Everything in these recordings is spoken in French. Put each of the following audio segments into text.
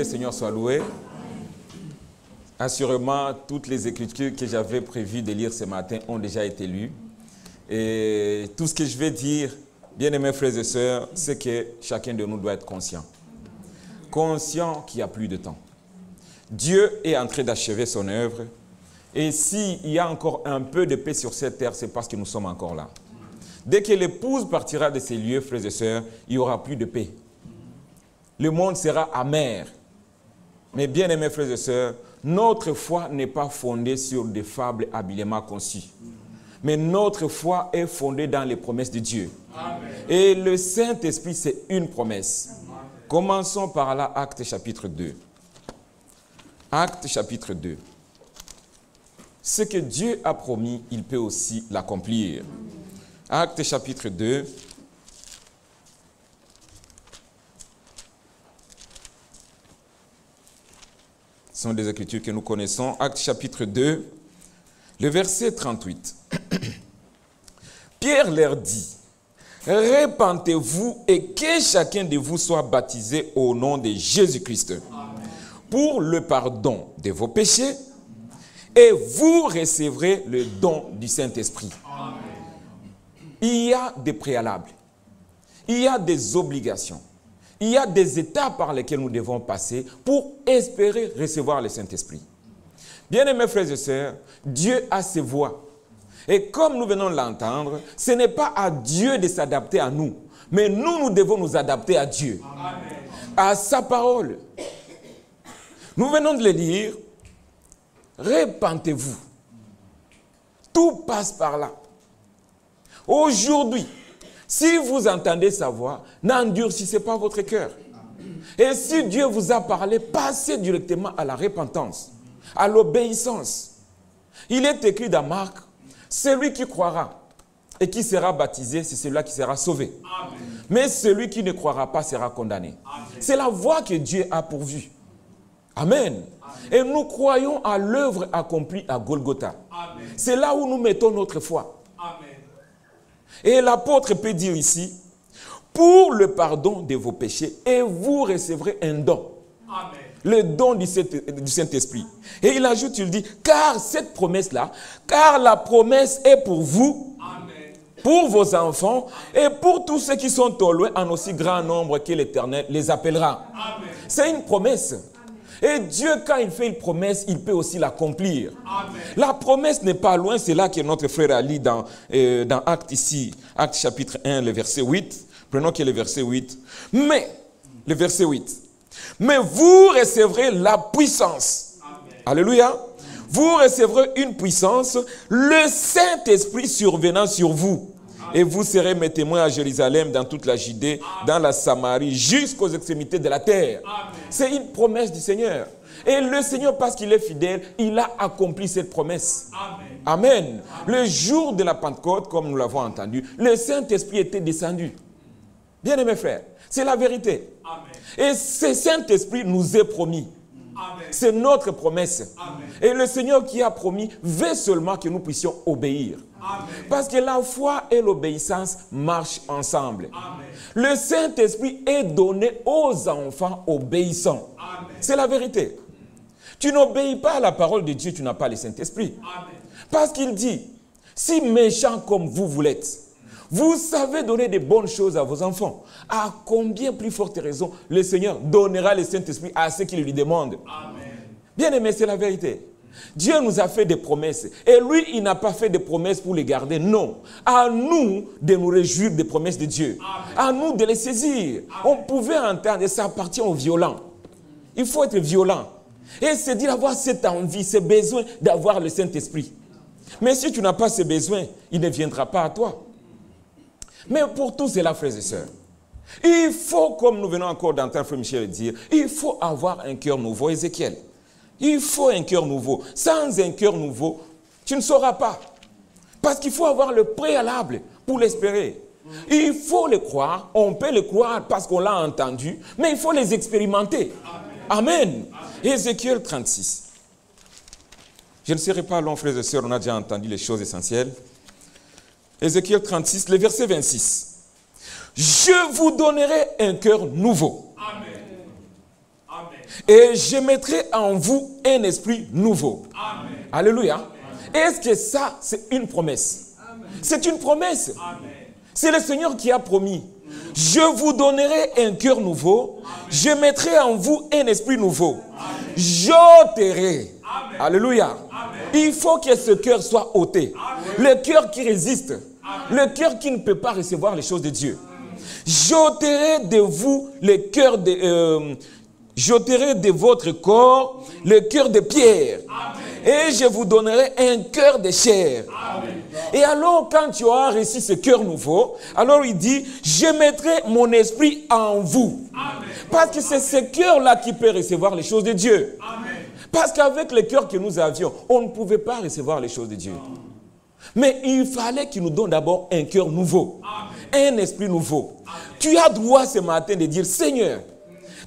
Seigneur soit loué. Assurément, toutes les écritures que j'avais prévu de lire ce matin ont déjà été lues. Et tout ce que je vais dire, bien-aimés frères et sœurs, c'est que chacun de nous doit être conscient. Conscient qu'il n'y a plus de temps. Dieu est en train d'achever son œuvre. Et s'il y a encore un peu de paix sur cette terre, c'est parce que nous sommes encore là. Dès que l'épouse partira de ces lieux, frères et sœurs, il n'y aura plus de paix. Le monde sera amer. Mais bien aimés frères et sœurs, notre foi n'est pas fondée sur des fables habilement conçues. Mais notre foi est fondée dans les promesses de Dieu. Amen. Et le Saint-Esprit, c'est une promesse. Amen. Commençons par là, Actes chapitre 2. Actes chapitre 2. Ce que Dieu a promis, il peut aussi l'accomplir. Actes chapitre 2. Ce sont des écritures que nous connaissons. Actes chapitre 2, le verset 38. Pierre leur dit, « Répentez-vous et que chacun de vous soit baptisé au nom de Jésus-Christ pour le pardon de vos péchés et vous recevrez le don du Saint-Esprit. » Il y a des préalables, il y a des obligations. Il y a des étapes par lesquelles nous devons passer pour espérer recevoir le Saint-Esprit. Bien-aimés frères et sœurs, Dieu a ses voies. Et comme nous venons de l'entendre, ce n'est pas à Dieu de s'adapter à nous, mais nous devons nous adapter à Dieu, Amen. À sa parole. Nous venons de le lire, répentez-vous. Tout passe par là. Aujourd'hui, si vous entendez sa voix, n'endurcissez pas votre cœur. Et si Dieu vous a parlé, passez directement à la repentance, à l'obéissance. Il est écrit dans Marc, celui qui croira et qui sera baptisé, c'est celui-là qui sera sauvé. Amen. Mais celui qui ne croira pas sera condamné. C'est la voie que Dieu a pourvue. Amen. Amen. Et nous croyons à l'œuvre accomplie à Golgotha. C'est là où nous mettons notre foi. Amen. Et l'apôtre peut dire ici, pour le pardon de vos péchés, et vous recevrez un don. Amen. Le don du Saint-Esprit. Et il ajoute, il dit, car cette promesse-là, car la promesse est pour vous, Amen. Pour vos enfants, et pour tous ceux qui sont au loin, en aussi grand nombre que l'Éternel les appellera. C'est une promesse. Et Dieu, quand il fait une promesse, il peut aussi l'accomplir. La promesse n'est pas loin, c'est là que notre frère a lu dans Actes ici, Actes chapitre 1, le verset 8. Prenons que le verset 8. Mais, le verset 8. Mais vous recevrez la puissance. Amen. Alléluia. Vous recevrez une puissance, le Saint-Esprit survenant sur vous. Et vous serez mes témoins à Jérusalem, dans toute la Judée, dans la Samarie, jusqu'aux extrémités de la terre. C'est une promesse du Seigneur. Et le Seigneur, parce qu'il est fidèle, il a accompli cette promesse. Amen. Amen. Le jour de la Pentecôte, comme nous l'avons entendu, le Saint-Esprit était descendu. Bien-aimés frères, c'est la vérité. Amen. Et ce Saint-Esprit nous est promis. C'est notre promesse. Amen. Et le Seigneur qui a promis veut seulement que nous puissions obéir. Amen. Parce que la foi et l'obéissance marchent ensemble. Amen. Le Saint-Esprit est donné aux enfants obéissants. C'est la vérité. Tu n'obéis pas à la parole de Dieu, tu n'as pas le Saint-Esprit. Parce qu'il dit, si méchants comme vous l'êtes, vous savez donner de bonnes choses à vos enfants. À combien plus forte raison le Seigneur donnera le Saint-Esprit à ceux qui lui demandent. Amen. Bien aimé, c'est la vérité. Dieu nous a fait des promesses. Et lui, il n'a pas fait des promesses pour les garder. Non. À nous de nous réjouir des promesses de Dieu. Amen. À nous de les saisir. Amen. On pouvait entendre, et ça appartient aux violents. Il faut être violent. Et c'est dire avoir cette envie, ce besoin d'avoir le Saint-Esprit. Mais si tu n'as pas ce besoin, il ne viendra pas à toi. Mais pour tout cela, frères et sœurs, il faut, comme nous venons encore d'entendre frère Michel dire, il faut avoir un cœur nouveau, Ézéchiel. Il faut un cœur nouveau. Sans un cœur nouveau, tu ne sauras pas. Parce qu'il faut avoir le préalable pour l'espérer. Il faut le croire, on peut le croire parce qu'on l'a entendu, mais il faut les expérimenter. Amen. Amen. Ézéchiel 36. Je ne serai pas long, frères et sœurs, on a déjà entendu les choses essentielles. Ézéchiel 36, le verset 26. Je vous donnerai un cœur nouveau. Amen. Amen. Et je mettrai en vous un esprit nouveau. Amen. Alléluia. Est-ce que ça, c'est une promesse? C'est une promesse. C'est le Seigneur qui a promis. Je vous donnerai un cœur nouveau. Je mettrai en vous un esprit nouveau. J'ôterai. Alléluia. Il faut que ce cœur soit ôté. Le cœur qui résiste. Le cœur qui ne peut pas recevoir les choses de Dieu. J'ôterai de vous le cœur de... j'ôterai de votre corps le cœur de pierre. Et je vous donnerai un cœur de chair. Amen. Et alors, quand tu auras reçu ce cœur nouveau, alors il dit, je mettrai mon esprit en vous. Amen. Parce que c'est ce cœur-là qui peut recevoir les choses de Dieu. Amen. Parce qu'avec le cœur que nous avions, on ne pouvait pas recevoir les choses de Dieu. Mais il fallait qu'il nous donne d'abord un cœur nouveau. Amen. Un esprit nouveau. Amen. Tu as droit ce matin de dire, Seigneur,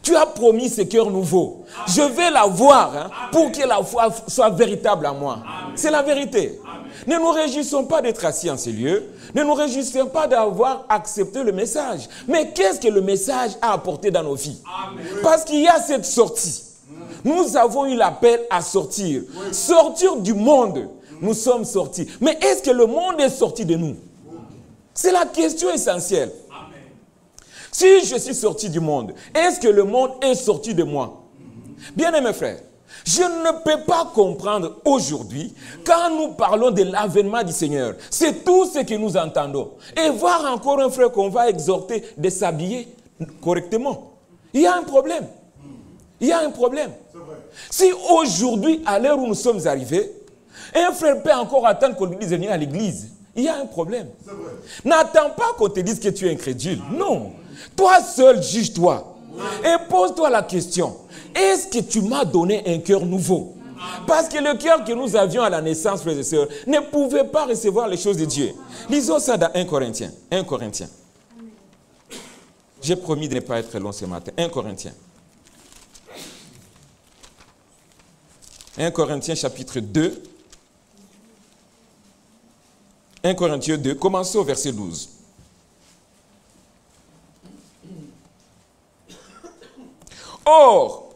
tu as promis ce cœur nouveau. Je vais l'avoir pour que la foi soit véritable en moi. C'est la vérité. Amen. Ne nous réjouissons pas d'être assis en ces lieux. Ne nous réjouissons pas d'avoir accepté le message. Mais qu'est-ce que le message a apporté dans nos vies? Amen. Parce qu'il y a cette sortie. Nous avons eu l'appel à sortir. Sortir du monde. Nous sommes sortis. Mais est-ce que le monde est sorti de nous? C'est la question essentielle. Si je suis sorti du monde, est-ce que le monde est sorti de moi? Bien-aimés frères, je ne peux pas comprendre aujourd'hui, quand nous parlons de l'avènement du Seigneur, c'est tout ce que nous entendons. Et voir encore un frère qu'on va exhorter de s'habiller correctement. Il y a un problème. Il y a un problème. Si aujourd'hui, à l'heure où nous sommes arrivés, un frère peut encore attendre qu'on lui dise de venir à l'église, il y a un problème. N'attends pas qu'on te dise que tu es incrédule. Non. Toi seul, juge-toi. Et pose-toi la question. Est-ce que tu m'as donné un cœur nouveau? Parce que le cœur que nous avions à la naissance, frères et sœurs, ne pouvait pas recevoir les choses de Dieu. Lisons ça dans 1 Corinthiens. 1 Corinthiens. J'ai promis de ne pas être long ce matin. 1 Corinthiens. 1 Corinthiens chapitre 2. 1 Corinthiens 2, commençons au verset 12. Or,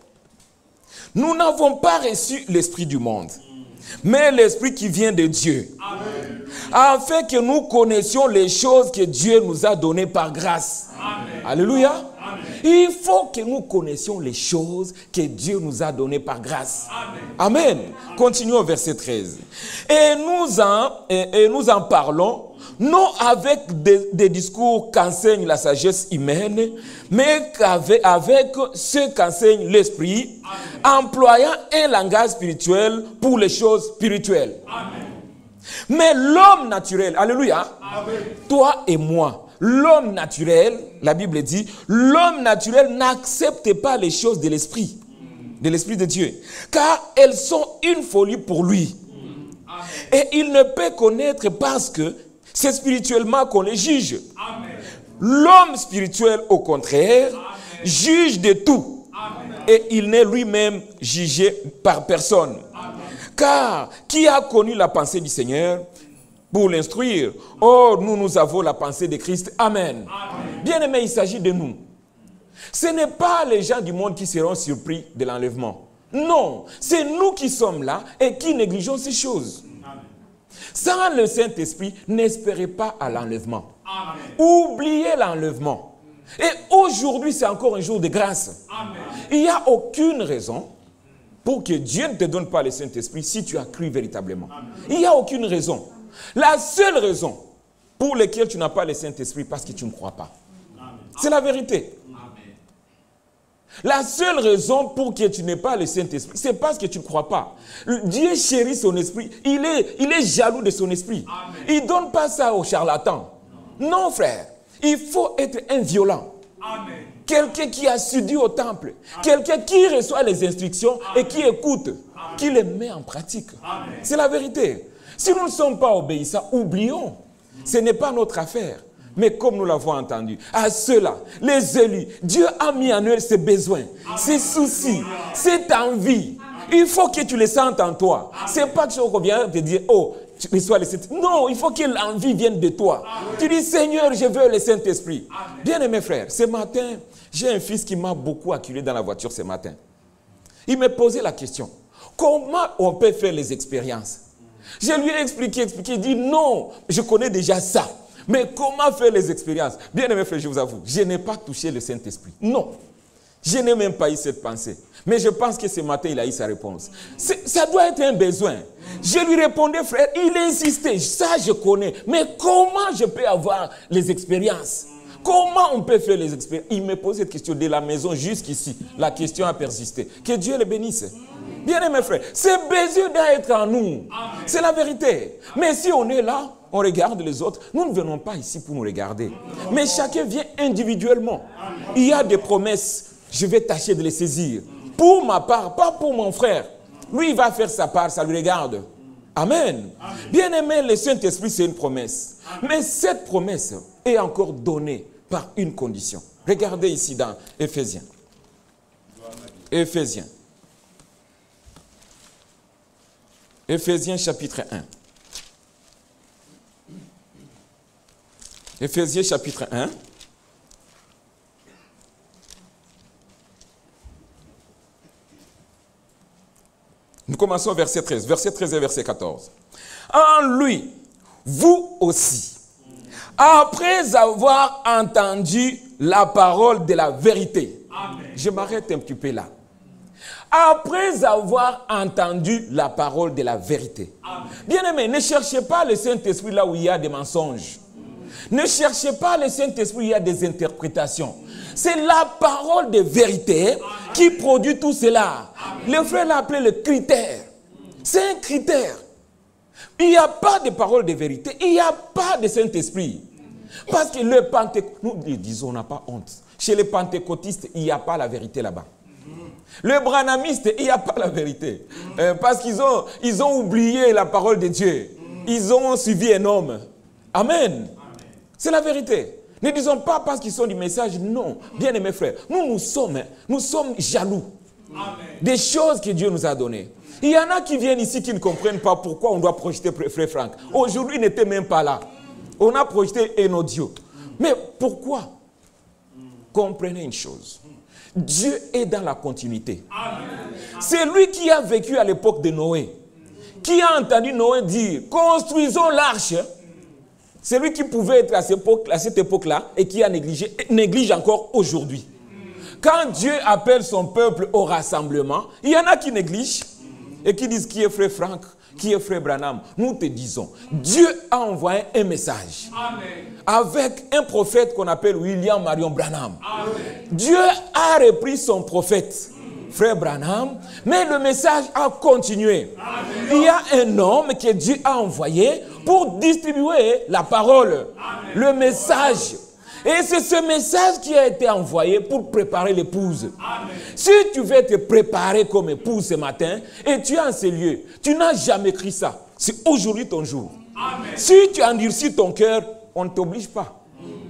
nous n'avons pas reçu l'esprit du monde, mais l'esprit qui vient de Dieu. Amen. Afin que nous connaissions les choses que Dieu nous a données par grâce. Amen. Alléluia. Amen. Il faut que nous connaissions les choses que Dieu nous a données par grâce. Amen. Amen. Continuons au verset 13. Et nous en parlons, non avec des discours qu'enseigne la sagesse humaine, mais avec ce qu'enseigne l'Esprit, employant un langage spirituel pour les choses spirituelles. Amen. Mais l'homme naturel, alléluia, amen, toi et moi, l'homme naturel, la Bible dit, l'homme naturel n'accepte pas les choses de l'Esprit de Dieu, car elles sont une folie pour lui. Et il ne peut connaître parce que c'est spirituellement qu'on les juge. L'homme spirituel, au contraire, juge de tout. Amen. Et il n'est lui-même jugé par personne. Amen. Car qui a connu la pensée du Seigneur pour l'instruire? Or, nous avons la pensée de Christ. Amen. Amen. Bien-aimés, il s'agit de nous. Ce n'est pas les gens du monde qui seront surpris de l'enlèvement. Non, c'est nous qui sommes là et qui négligeons ces choses. Amen. Sans le Saint-Esprit, n'espérez pas à l'enlèvement. Amen. Oubliez l'enlèvement. Et aujourd'hui, c'est encore un jour de grâce. Amen. Il n'y a aucune raison pour que Dieu ne te donne pas le Saint-Esprit si tu as cru véritablement. Amen. Il n'y a aucune raison. La seule raison pour laquelle tu n'as pas le Saint-Esprit, parce que tu ne crois pas. C'est la vérité. La seule raison pour que tu n'aies pas le Saint-Esprit, c'est parce que tu ne crois pas. Dieu chérit son esprit. Il est jaloux de son esprit. Amen. Il ne donne pas ça aux charlatans. Non, frère. Il faut être un violent. Amen. Quelqu'un qui est assidu au temple. Amen. Quelqu'un qui reçoit les instructions. Amen. Et qui écoute. Amen. Qui les met en pratique. C'est la vérité. Si nous ne sommes pas obéissants, oublions. Ce n'est pas notre affaire. Mais comme nous l'avons entendu, à ceux-là, les élus, Dieu a mis en eux ses besoins, ses soucis, cette envie. Il faut que tu les sentes en toi. Ce n'est pas que je viens te dire, oh, tu reçois le Saint-Esprit. Non, il faut que l'envie vienne de toi. Tu dis, Seigneur, je veux le Saint-Esprit. Bien-aimés frères, ce matin, j'ai un fils qui m'a beaucoup acculé dans la voiture ce matin. Il me posait la question, comment on peut faire les expériences? Je lui ai expliqué, il dit non, je connais déjà ça. Mais comment faire les expériences? Bien aimé frère, je vous avoue, je n'ai pas touché le Saint-Esprit. Non, je n'ai même pas eu cette pensée. Mais je pense que ce matin, il a eu sa réponse. Ça doit être un besoin. Je lui répondais, frère, il insistait, ça je connais. Mais comment je peux avoir les expériences? Comment on peut faire les expériences? Il me pose cette question de la maison jusqu'ici. La question a persisté. Que Dieu le bénisse. Bien aimé frère, ce besoin doit être en nous. C'est la vérité. Mais si on est là, on regarde les autres, nous ne venons pas ici pour nous regarder. Mais chacun vient individuellement. Il y a des promesses, je vais tâcher de les saisir. Pour ma part, pas pour mon frère. Lui, il va faire sa part, ça lui regarde. Amen. Bien aimé, le Saint-Esprit, c'est une promesse. Mais cette promesse est encore donnée par une condition. Regardez ici dans Éphésiens. Éphésiens. Éphésiens chapitre 1. Éphésiens chapitre 1. Nous commençons verset 13. Verset 13 et verset 14. En lui, vous aussi, après avoir entendu la parole de la vérité. Amen. Je m'arrête un petit peu là. Après avoir entendu la parole de la vérité. Bien-aimés, ne cherchez pas le Saint-Esprit là où il y a des mensonges. Ne cherchez pas le Saint-Esprit où il y a des interprétations. C'est la parole de vérité qui produit tout cela. Le frère l'a appelé le critère. C'est un critère. Il n'y a pas de parole de vérité. Il n'y a pas de Saint-Esprit. Parce que le pentecôtiste, nous disons, on n'a pas honte. Chez les pentecôtistes, il n'y a pas la vérité là-bas. Le branhamiste, il n'y a pas la vérité. Parce qu'ils ont oublié la parole de Dieu. Ils ont suivi un homme. Amen. C'est la vérité. Ne disons pas parce qu'ils sont du message. Non. Bien aimés frères, nous sommes jaloux. Des choses que Dieu nous a données. Il y en a qui viennent ici qui ne comprennent pas pourquoi on doit projeter frère Franck. Aujourd'hui, il n'était même pas là. On a projeté un audio. Mais pourquoi? Comprenez une chose. Dieu est dans la continuité. C'est lui qui a vécu à l'époque de Noé. Qui a entendu Noé dire, construisons l'arche. C'est lui qui pouvait être à cette époque-là et qui a néglige encore aujourd'hui. Quand Dieu appelle son peuple au rassemblement, il y en a qui négligent et qui disent qui est frère Franck, qui est frère Branham. Nous te disons, Dieu a envoyé un message. Amen. Avec un prophète qu'on appelle William Marion Branham. Amen. Dieu a repris son prophète, frère Branham, mais le message a continué. Amen. Il y a un homme que Dieu a envoyé pour distribuer la parole, amen, le message. Et c'est ce message qui a été envoyé pour préparer l'épouse. Si tu veux te préparer comme épouse ce matin, et tu es en ces lieux, tu n'as jamais écrit ça. C'est aujourd'hui ton jour. Amen. Si tu endurcis ton cœur, on ne t'oblige pas.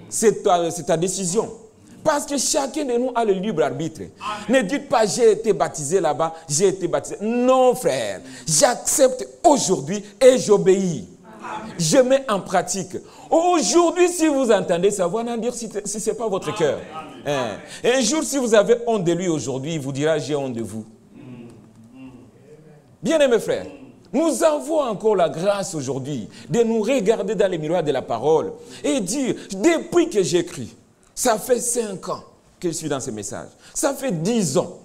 C'est ta décision. Parce que chacun de nous a le libre arbitre. Amen. Ne dites pas, j'ai été baptisé là-bas, j'ai été baptisé. Non, frère. J'accepte aujourd'hui et j'obéis. Je mets en pratique. Aujourd'hui, si vous entendez sa voix, n'en dire si ce n'est pas votre cœur. Un jour, si vous avez honte de lui aujourd'hui, il vous dira, j'ai honte de vous. Bien-aimés frères, nous avons encore la grâce aujourd'hui de nous regarder dans les miroirs de la parole et dire, depuis que j'écris, ça fait 5 ans que je suis dans ce message. Ça fait 10 ans.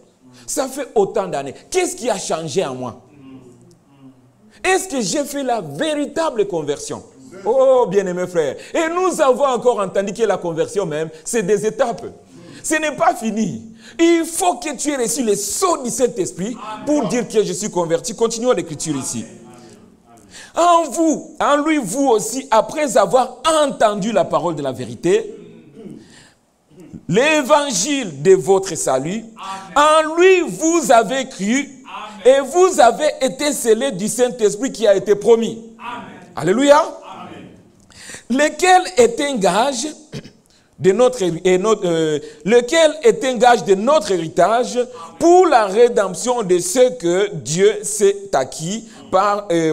Ça fait autant d'années. Qu'est-ce qui a changé en moi? Est-ce que j'ai fait la véritable conversion? Oh, bien-aimés frères. Et nous avons encore entendu que la conversion même, c'est des étapes. Ce n'est pas fini. Il faut que tu aies reçu le sceau du Saint-Esprit pour dire que je suis converti. Continuons l'écriture ici. En lui, vous aussi, après avoir entendu la parole de la vérité, l'évangile de votre salut, en lui, vous avez cru et vous avez été scellés du Saint-Esprit qui a été promis. Amen. Alléluia. Amen. Lequel est un gage de notre héritage pour la rédemption de ce que Dieu s'est acquis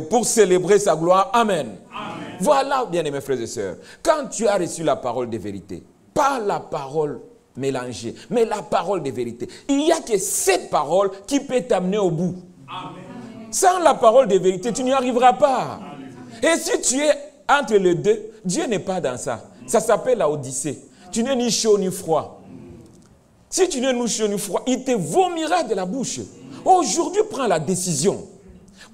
pour célébrer sa gloire. Amen. Amen. Voilà, bien-aimés frères et sœurs, quand tu as reçu la parole de vérité, pas la parole mélangées. Mais la parole de vérité, il n'y a que cette parole qui peut t'amener au bout. Amen. Sans la parole de vérité, tu n'y arriveras pas. Amen. Et si tu es entre les deux, Dieu n'est pas dans ça. Ça s'appelle la Odyssée. Tu n'es ni chaud ni froid. Si tu n'es ni chaud ni froid, il te vomira de la bouche. Aujourd'hui, prends la décision.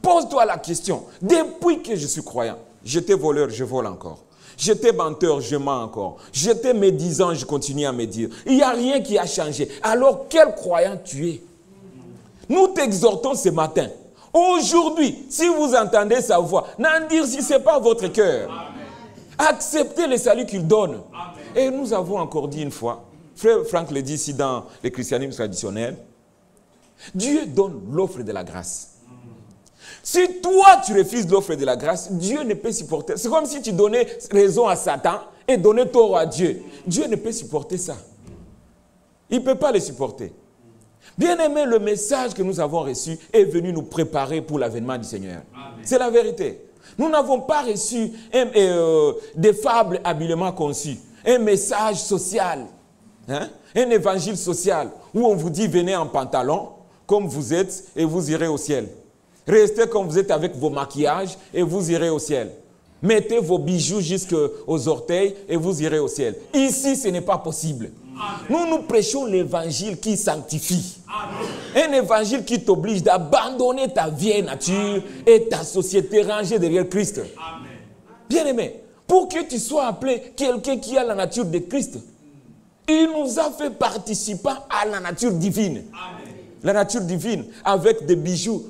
Pose-toi la question. Depuis que je suis croyant, j'étais voleur, je vole encore. J'étais menteur, je mens encore. J'étais médisant, je continue à médire. Il n'y a rien qui a changé. Alors, quel croyant tu es? Nous t'exhortons ce matin. Aujourd'hui, si vous entendez sa voix, n'endurcissez pas votre cœur. Acceptez le salut qu'il donne. Amen. Et nous avons encore dit une fois, Frère Franck le dit ici dans le christianisme traditionnel, Dieu donne l'offre de la grâce. Si toi tu refuses l'offre de la grâce, Dieu ne peut supporter. C'est comme si tu donnais raison à Satan et donnais tort à Dieu. Dieu ne peut supporter ça. Il ne peut pas le supporter. Bien-aimé, le message que nous avons reçu est venu nous préparer pour l'avènement du Seigneur. C'est la vérité. Nous n'avons pas reçu des fables habilement conçues, un message social, un évangile social où on vous dit venez en pantalon comme vous êtes et vous irez au ciel. Restez comme vous êtes avec vos maquillages et vous irez au ciel. Mettez vos bijoux jusqu'aux orteils et vous irez au ciel. Ici, ce n'est pas possible. Amen. Nous prêchons l'évangile qui sanctifie. Amen. Un évangile qui t'oblige d'abandonner ta vieille nature et ta société rangée derrière Christ. Amen. Bien-aimé, pour que tu sois appelé quelqu'un qui a la nature de Christ, il nous a fait participer à la nature divine. Amen. La nature divine avec des bijoux,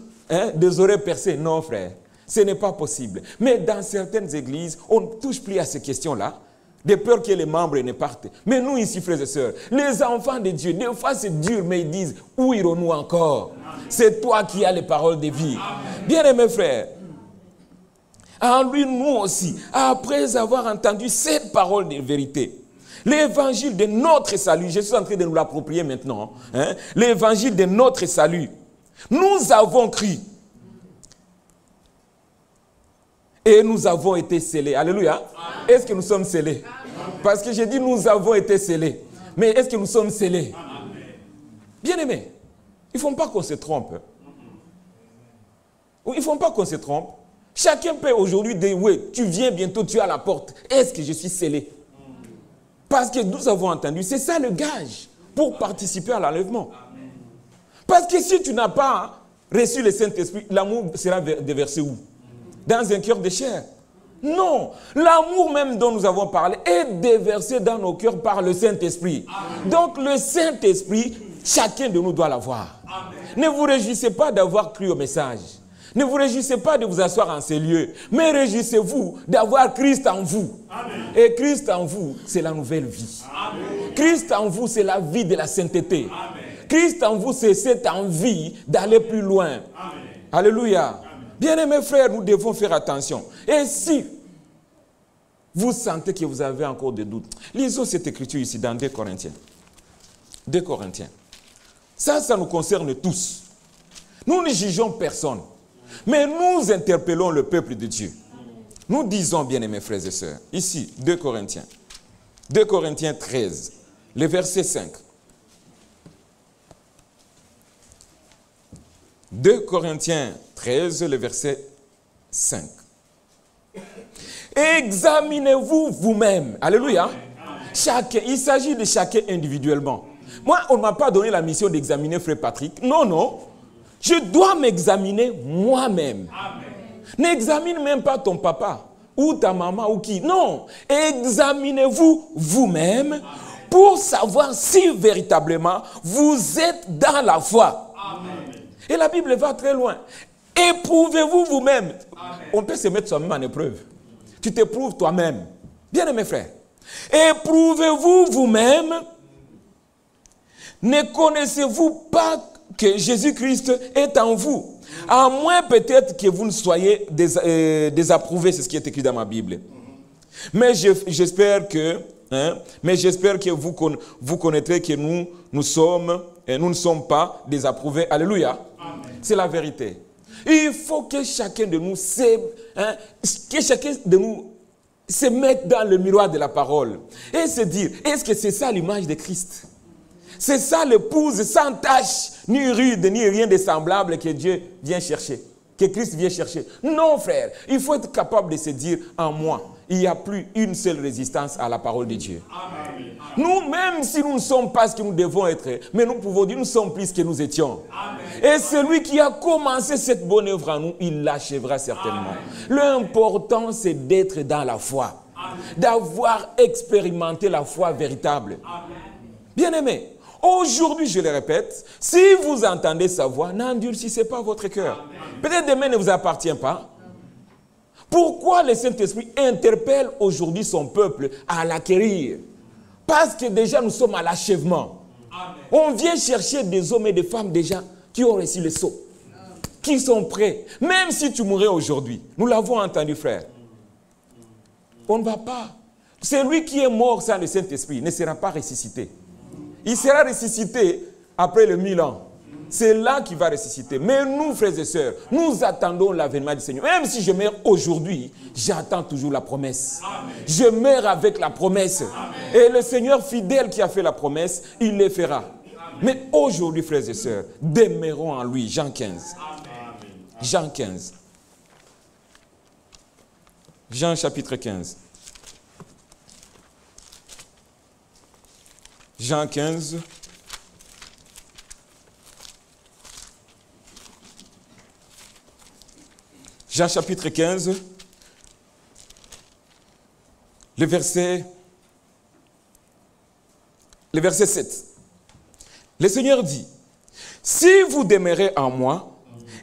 des oreilles percées. Non, frère, ce n'est pas possible. Mais dans certaines églises, on ne touche plus à ces questions-là. De peur que les membres ne partent. Mais nous ici, frères et sœurs, les enfants de Dieu, des fois c'est dur, mais ils disent, où irons-nous encore? C'est toi qui as les paroles de vie. Bien-aimés frères, en lui, nous aussi, après avoir entendu cette parole de vérité, l'évangile de notre salut, je suis en train de nous l'approprier maintenant, l'évangile de notre salut, nous avons cru. Et nous avons été scellés. Alléluia. Est-ce que nous sommes scellés? Parce que j'ai dit nous avons été scellés. Mais est-ce que nous sommes scellés? Bien-aimés, il ne faut pas qu'on se trompe. Il ne faut pas qu'on se trompe. Chacun peut aujourd'hui dire, oui, tu viens bientôt, tu es à la porte. Est-ce que je suis scellé? Parce que nous avons entendu, c'est ça le gage pour participer à l'enlèvement. Parce que si tu n'as pas reçu le Saint-Esprit, l'amour sera déversé où? Dans un cœur de chair. Non, l'amour même dont nous avons parlé est déversé dans nos cœurs par le Saint-Esprit. Donc le Saint-Esprit, chacun de nous doit l'avoir. Ne vous réjouissez pas d'avoir cru au message. Ne vous réjouissez pas de vous asseoir en ces lieux. Mais réjouissez-vous d'avoir Christ en vous. Amen. Et Christ en vous, c'est la nouvelle vie. Amen. Christ en vous, c'est la vie de la sainteté. Amen. Christ en vous, c'est cette envie d'aller plus loin. Amen. Alléluia. Bien-aimés frères, nous devons faire attention. Et si vous sentez que vous avez encore des doutes, lisons cette écriture ici dans 2 Corinthiens. 2 Corinthiens. Ça nous concerne tous. Nous ne jugeons personne. Mais nous interpellons le peuple de Dieu. Nous disons, bien-aimés frères et sœurs, ici, 2 Corinthiens. 2 Corinthiens 13, le verset 5. 2 Corinthiens 13, le verset 5. Examinez-vous vous-même. Alléluia. Chacun, il s'agit de chacun individuellement. Moi, on ne m'a pas donné la mission d'examiner frère Patrick. Non, non. Je dois m'examiner moi-même. N'examine même pas ton papa ou ta maman ou qui. Non. Examinez-vous vous-même pour savoir si véritablement vous êtes dans la foi. Amen. Et la Bible va très loin. Éprouvez-vous vous-même. On peut se mettre soi-même en épreuve. Tu t'éprouves toi-même. Bien aimé frère. Éprouvez-vous vous-même. Ne connaissez-vous pas que Jésus-Christ est en vous? À moins peut-être que vous ne soyez désapprouvés. C'est ce qui est écrit dans ma Bible. Mais j'espère que vous connaîtrez que nous ne sommes pas désapprouvés. Alléluia. C'est la vérité. Il faut que chacun de nous se mette dans le miroir de la parole et se dire, est-ce que c'est ça l'image de Christ? C'est ça l'épouse sans tache, ni rude, ni rien de semblable que Dieu vient chercher, que Christ vient chercher. Non, frère, il faut être capable de se dire en moi, il n'y a plus une seule résistance à la parole de Dieu. Amen. Nous, même si nous ne sommes pas ce que nous devons être, mais nous pouvons dire nous sommes plus ce que nous étions. Amen. Et celui qui a commencé cette bonne œuvre en nous, il l'achèvera certainement. L'important, c'est d'être dans la foi, d'avoir expérimenté la foi véritable. Bien-aimés, aujourd'hui, je le répète, si vous entendez sa voix, n'endurcissez pas votre cœur. Peut-être demain ne vous appartient pas. Pourquoi le Saint-Esprit interpelle aujourd'hui son peuple à l'acquérir? Parce que déjà nous sommes à l'achèvement. On vient chercher des hommes et des femmes déjà qui ont reçu le sceau, qui sont prêts. Même si tu mourrais aujourd'hui, nous l'avons entendu, frère. On ne va pas. Celui qui est mort sans le Saint-Esprit ne sera pas ressuscité. Il sera ressuscité après le 1000 ans. C'est là qu'il va ressusciter. Mais nous, frères et sœurs, nous attendons l'avènement du Seigneur. Même si je meurs aujourd'hui, j'attends toujours la promesse. Amen. Je meurs avec la promesse. Amen. Et le Seigneur fidèle qui a fait la promesse, il le fera. Amen. Mais aujourd'hui, frères et sœurs, demeurons en lui. Jean 15. Amen. Jean 15. Jean chapitre 15. Jean 15. Jean chapitre 15, le verset 7. Le Seigneur dit, « Si vous demeurez en moi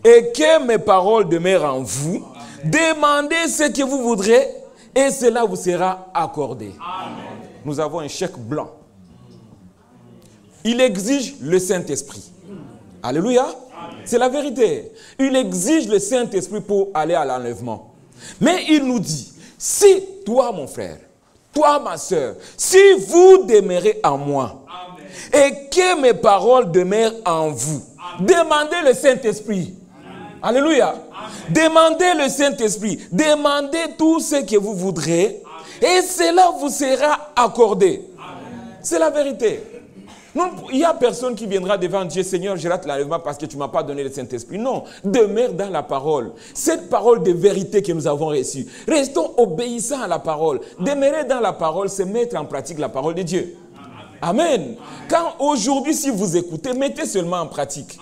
et que mes paroles demeurent en vous, demandez ce que vous voudrez et cela vous sera accordé. » Nous avons un chèque blanc. Il exige le Saint-Esprit. Alléluia. C'est la vérité. Il exige le Saint-Esprit pour aller à l'enlèvement. Mais il nous dit, si toi, mon frère, toi, ma soeur, si vous demeurez en moi, amen, et que mes paroles demeurent en vous, amen, demandez le Saint-Esprit. Alléluia. Amen. Demandez le Saint-Esprit. Demandez tout ce que vous voudrez, amen, et cela vous sera accordé. C'est la vérité. Non, il n'y a personne qui viendra devant Dieu, Seigneur, je rate l'enlèvement parce que tu ne m'as pas donné le Saint-Esprit. Non, demeure dans la parole. Cette parole de vérité que nous avons reçue. Restons obéissants à la parole. Demeurer dans la parole, c'est mettre en pratique la parole de Dieu. Amen. Quand aujourd'hui, si vous écoutez, mettez seulement en pratique.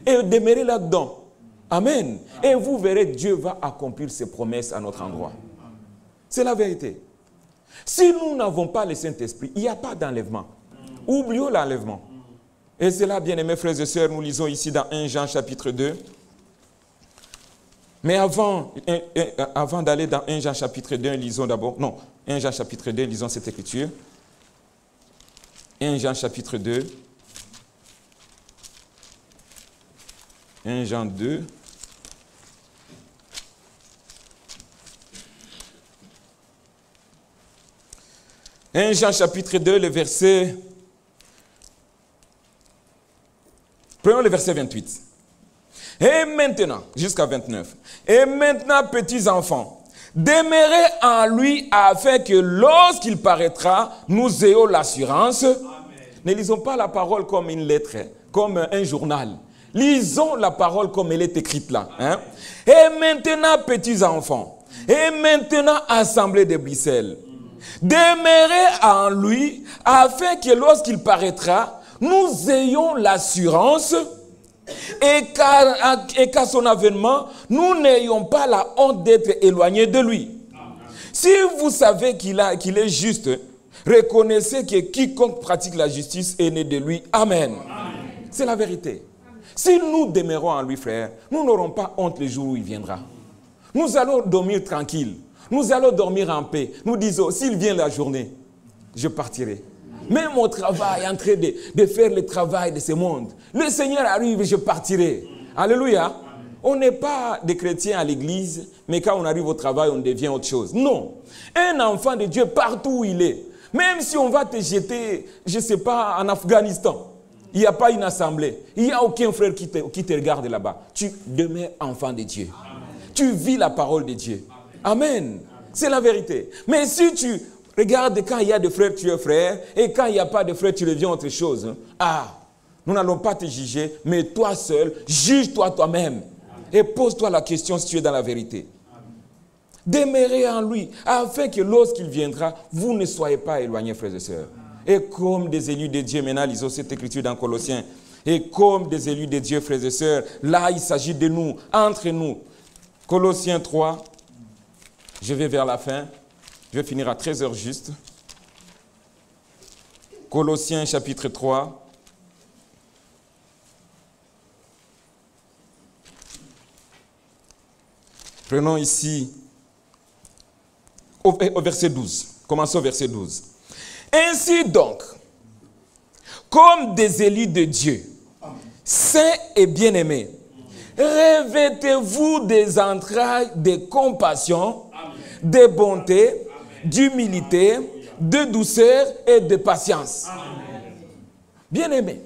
Et demeurez là-dedans. Amen. Et vous verrez, Dieu va accomplir ses promesses à notre endroit. C'est la vérité. Si nous n'avons pas le Saint-Esprit, il n'y a pas d'enlèvement. Oublions l'enlèvement. Et c'est là, bien-aimés frères et sœurs, nous lisons ici dans 1 Jean chapitre 2. Mais avant d'aller dans 1 Jean chapitre 2, lisons d'abord, non, 1 Jean chapitre 2, lisons cette écriture. 1 Jean chapitre 2. 1 Jean 2. Un Jean chapitre 2, le verset... Prenons le verset 28. Et maintenant, jusqu'à 29. Et maintenant, petits enfants, demeurez en lui afin que lorsqu'il paraîtra, nous ayons l'assurance. Ne lisons pas la parole comme une lettre, comme un journal. Lisons la parole comme elle est écrite là. Hein? Et maintenant, petits enfants, et maintenant, assemblée de Bruxelles, demeurez en lui afin que lorsqu'il paraîtra, nous ayons l'assurance et qu'à son avènement, nous n'ayons pas la honte d'être éloignés de lui. Si vous savez qu'il est juste, reconnaissez que quiconque pratique la justice est né de lui. Amen. C'est la vérité. Si nous demeurons en lui, frère, nous n'aurons pas honte le jour où il viendra. Nous allons dormir tranquille. Nous allons dormir en paix. Nous disons, s'il vient la journée, je partirai. Même mon travail, en train de faire le travail de ce monde. Le Seigneur arrive et je partirai. Alléluia. On n'est pas des chrétiens à l'église, mais quand on arrive au travail, on devient autre chose. Non. Un enfant de Dieu, partout où il est, même si on va te jeter, je ne sais pas, en Afghanistan, il n'y a pas une assemblée, il n'y a aucun frère qui te regarde là-bas. Tu demeures enfant de Dieu. Amen. Tu vis la parole de Dieu. Amen. C'est la vérité. Mais si tu Regarde, quand il y a des frères, tu es frère. Et quand il n'y a pas de frères, tu deviens autre chose. Ah, nous n'allons pas te juger, mais toi seul, juge-toi toi-même. Et pose-toi la question si tu es dans la vérité. Demeurez en lui, afin que lorsqu'il viendra, vous ne soyez pas éloignés, frères et sœurs. Et comme des élus de Dieu, maintenant lisons cette écriture dans Colossiens. Et comme des élus de Dieu, frères et sœurs, là il s'agit de nous, entre nous. Colossiens 3, je vais vers la fin, je vais finir à 13h juste. Colossiens chapitre 3. Prenons ici au verset 12. Commençons au verset 12. Ainsi donc, comme des élus de Dieu, saints et bien-aimés, revêtez-vous des entrailles de compassion, de bonté, d'humilité, de douceur et de patience. Bien-aimés,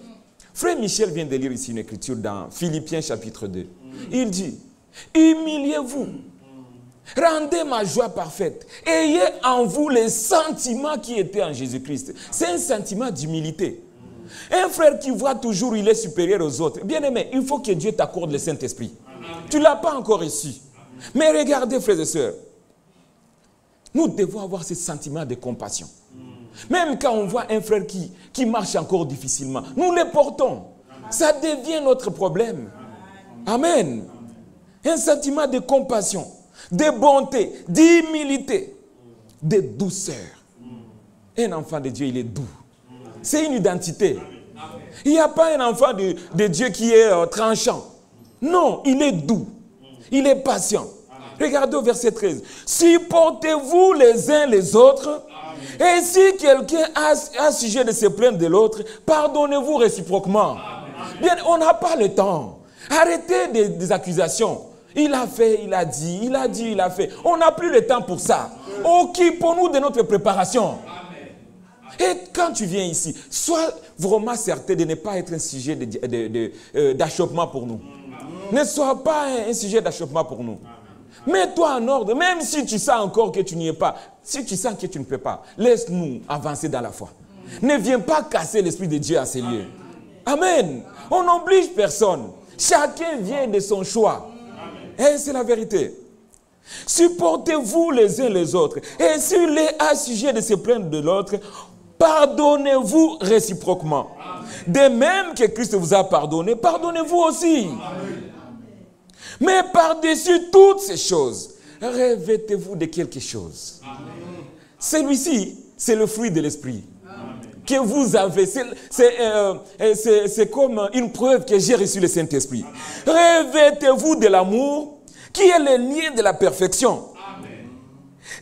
frère Michel vient de lire ici une écriture dans Philippiens chapitre 2. Il dit, humiliez-vous. Rendez ma joie parfaite. Ayez en vous les sentiments qui étaient en Jésus-Christ. C'est un sentiment d'humilité. Un frère qui voit toujours il est supérieur aux autres. Bien aimé, il faut que Dieu t'accorde le Saint-Esprit. Tu ne l'as pas encore reçu. Mais regardez, frères et sœurs, nous devons avoir ce sentiment de compassion. Même quand on voit un frère qui marche encore difficilement, nous le portons. Ça devient notre problème. Amen. Un sentiment de compassion, de bonté, d'humilité, de douceur. Un enfant de Dieu, il est doux. C'est une identité. Il n'y a pas un enfant de Dieu qui est tranchant. Non, il est doux. Il est patient. Regardez au verset 13. Supportez-vous les uns les autres. Et si quelqu'un a sujet de se plaindre de l'autre, pardonnez-vous réciproquement. Bien, on n'a pas le temps. Arrêtez des accusations. Il a fait, il a dit, il a dit, il a fait. On n'a plus le temps pour ça. Occupons-nous de notre préparation. Et quand tu viens ici, sois vraiment certain de ne pas être un sujet d'achoppement pour nous. Ne sois pas un sujet d'achoppement pour nous. Mets-toi en ordre, même si tu sens encore que tu n'y es pas. Si tu sens que tu ne peux pas, laisse-nous avancer dans la foi. Ne viens pas casser l'Esprit de Dieu à ces lieux. Amen. On n'oblige personne. Chacun vient de son choix. Et c'est la vérité. Supportez-vous les uns les autres. Et s'il est à sujet de se plaindre de l'autre, pardonnez-vous réciproquement. De même que Christ vous a pardonné, pardonnez-vous aussi. Mais par-dessus toutes ces choses, revêtez-vous de quelque chose. Celui-ci, c'est le fruit de l'esprit que vous avez. C'est comme une preuve que j'ai reçu le Saint-Esprit. Revêtez-vous de l'amour qui est le lien de la perfection.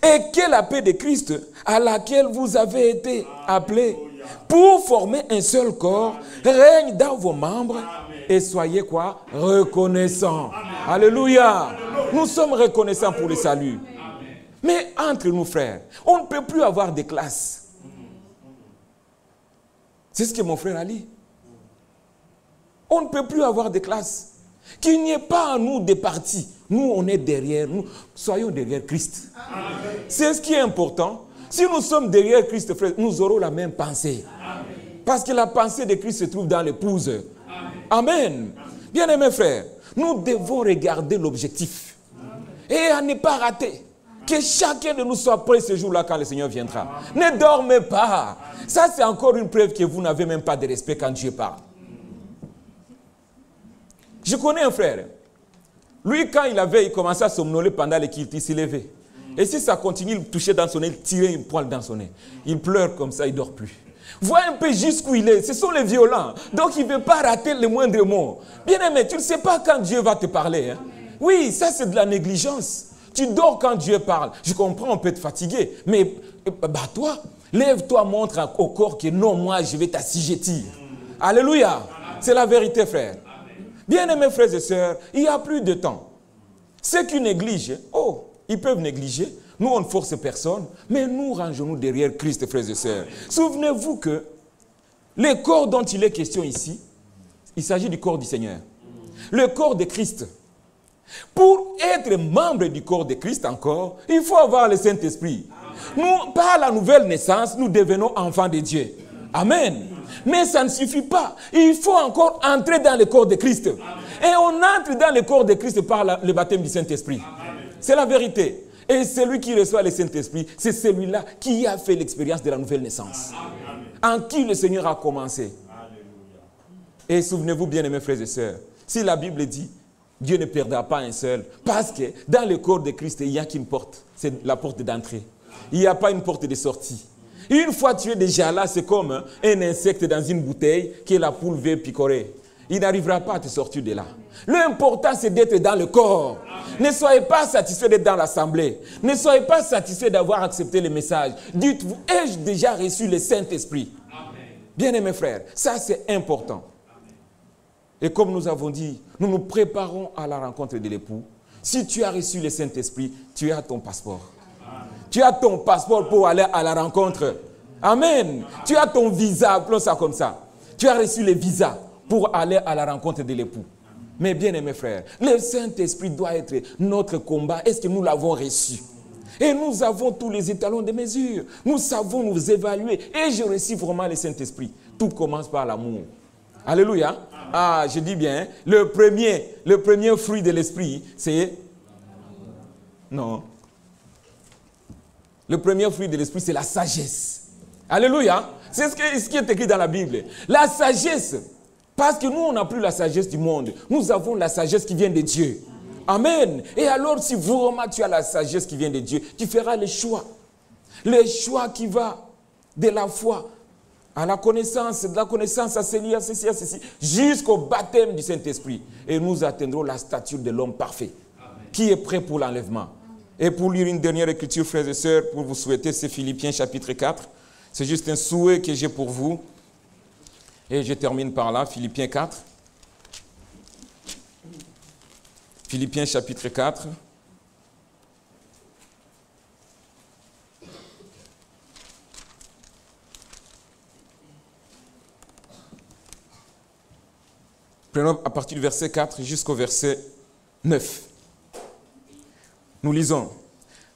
Et que la paix de Christ à laquelle vous avez été appelés pour former un seul corps règne dans vos membres et soyez quoi? Reconnaissants. Alléluia. Nous sommes reconnaissants pour le salut. Mais entre nous, frères, on ne peut plus avoir de classe. C'est ce que mon frère a dit. On ne peut plus avoir de classe. Qu'il n'y ait pas en nous des partis. Nous, on est derrière. Nous, soyons derrière Christ. C'est ce qui est important. Si nous sommes derrière Christ, frère, nous aurons la même pensée. Parce que la pensée de Christ se trouve dans l'épouse. Amen. Bien-aimés frères, nous devons regarder l'objectif. Et à ne pas rater. Que chacun de nous soit prêt ce jour-là quand le Seigneur viendra. Ne dormez pas. Ça, c'est encore une preuve que vous n'avez même pas de respect quand Dieu parle. Je connais un frère. Lui, quand il commençait à somnoler pendant les cultes, il s'est levé. Et si ça continue, il touchait dans son nez, il tirait une poêle dans son nez. Il pleure comme ça, il ne dort plus. Vois un peu jusqu'où il est. Ce sont les violents. Donc, il ne veut pas rater le moindre mot. Bien-aimé, tu ne sais pas quand Dieu va te parler. Hein? Oui, ça, c'est de la négligence. Tu dors quand Dieu parle. Je comprends, on peut te fatiguer. Mais, toi, lève-toi, montre au corps que non, moi, je vais t'assujettir. Alléluia. C'est la vérité, frère. Bien-aimés frères et sœurs, il n'y a plus de temps. Ceux qui négligent, ils peuvent négliger. Nous, on ne force personne, mais nous rangeons-nous derrière Christ, frères et sœurs. Souvenez-vous que le corps dont il est question ici, il s'agit du corps du Seigneur. Le corps de Christ. Pour être membre du corps de Christ encore, il faut avoir le Saint-Esprit. Nous, par la nouvelle naissance, nous devenons enfants de Dieu. Amen. Mais ça ne suffit pas. Il faut encore entrer dans le corps de Christ. Et on entre dans le corps de Christ par le baptême du Saint-Esprit. C'est la vérité. Et celui qui reçoit le Saint-Esprit, c'est celui-là qui a fait l'expérience de la nouvelle naissance. En qui le Seigneur a commencé. Et souvenez-vous, bien-aimés frères et sœurs, si la Bible dit, Dieu ne perdra pas un seul, parce que dans le corps de Christ, il n'y a qu'une porte. C'est la porte d'entrée. Il n'y a pas une porte de sortie. Une fois tu es déjà là, c'est comme un insecte dans une bouteille que la poule veut picorer. Il n'arrivera pas à te sortir de là. L'important, c'est d'être dans le corps. Ne soyez pas satisfait d'être dans l'assemblée. Ne soyez pas satisfait d'avoir accepté le message. Dites-vous, ai-je déjà reçu le Saint-Esprit? Bien-aimés frères, ça c'est important. Et comme nous avons dit, nous nous préparons à la rencontre de l'époux. Si tu as reçu le Saint-Esprit, tu as ton passeport. Tu as ton passeport pour aller à la rencontre. Amen. Tu as ton visa, appelons ça comme ça. Tu as reçu le visa pour aller à la rencontre de l'époux. Mais bien aimés frères, le Saint-Esprit doit être notre combat. Est-ce que nous l'avons reçu? Et nous avons tous les étalons de mesure. Nous savons nous évaluer. Et je reçois vraiment le Saint-Esprit. Tout commence par l'amour. Alléluia. Ah, je dis bien, le premier fruit de l'Esprit, c'est... Non. Le premier fruit de l'Esprit, c'est la sagesse. Alléluia. C'est ce qui est écrit dans la Bible. La sagesse. Parce que nous, on n'a plus la sagesse du monde. Nous avons la sagesse qui vient de Dieu. Amen. Et alors, si vraiment tu as la sagesse qui vient de Dieu, tu feras le choix. Le choix qui va de la foi à la connaissance, de la connaissance à ceci, à ceci, à ceci, jusqu'au baptême du Saint-Esprit. Et nous atteindrons la stature de l'homme parfait, qui est prêt pour l'enlèvement. Et pour lire une dernière écriture, frères et sœurs, pour vous souhaiter, c'est Philippiens chapitre 4. C'est juste un souhait que j'ai pour vous. Et je termine par là, Philippiens 4. Philippiens chapitre 4. Prenons à partir du verset 4 jusqu'au verset 9. Nous lisons.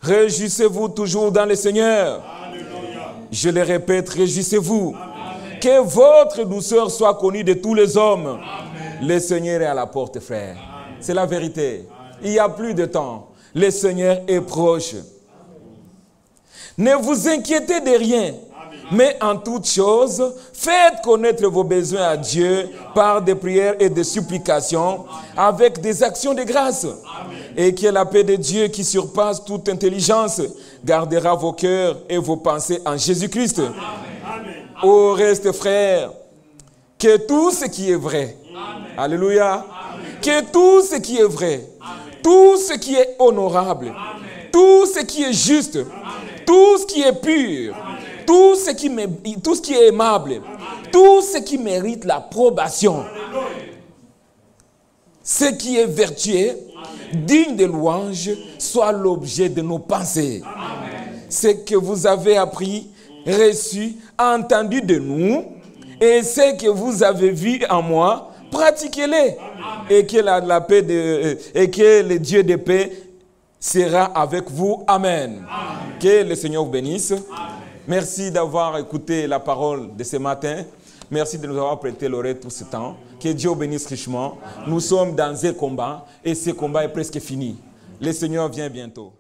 Réjouissez-vous toujours dans le Seigneur. Alléluia. Je le répète, réjouissez-vous. Amen. Que votre douceur soit connue de tous les hommes. Amen. Le Seigneur est à la porte, frère. C'est la vérité. Amen. Il n'y a plus de temps. Le Seigneur est proche. Amen. Ne vous inquiétez de rien. Mais en toute chose, faites connaître vos besoins à Dieu par des prières et des supplications avec des actions de grâce. Amen. Et que la paix de Dieu qui surpasse toute intelligence gardera vos cœurs et vos pensées en Jésus-Christ. Au reste, frères, que tout ce qui est vrai, Amen. Alléluia, Amen. Que tout ce qui est vrai, Amen. Tout ce qui est honorable, Amen. Tout ce qui est juste, Amen. Tout ce qui est pur, Amen. Tout ce qui est aimable, Amen. Tout ce qui mérite l'approbation, ce qui est vertueux, digne de louange, soit l'objet de nos pensées. Amen. Ce que vous avez appris, reçu, entendu de nous, et ce que vous avez vu en moi, pratiquez-les. Et que la paix et que le Dieu de paix sera avec vous. Amen. Amen. Que le Seigneur vous bénisse. Amen. Merci d'avoir écouté la parole de ce matin. Merci de nous avoir prêté l'oreille tout ce temps. Que Dieu vous bénisse richement. Nous sommes dans un combat et ce combat est presque fini. Le Seigneur vient bientôt.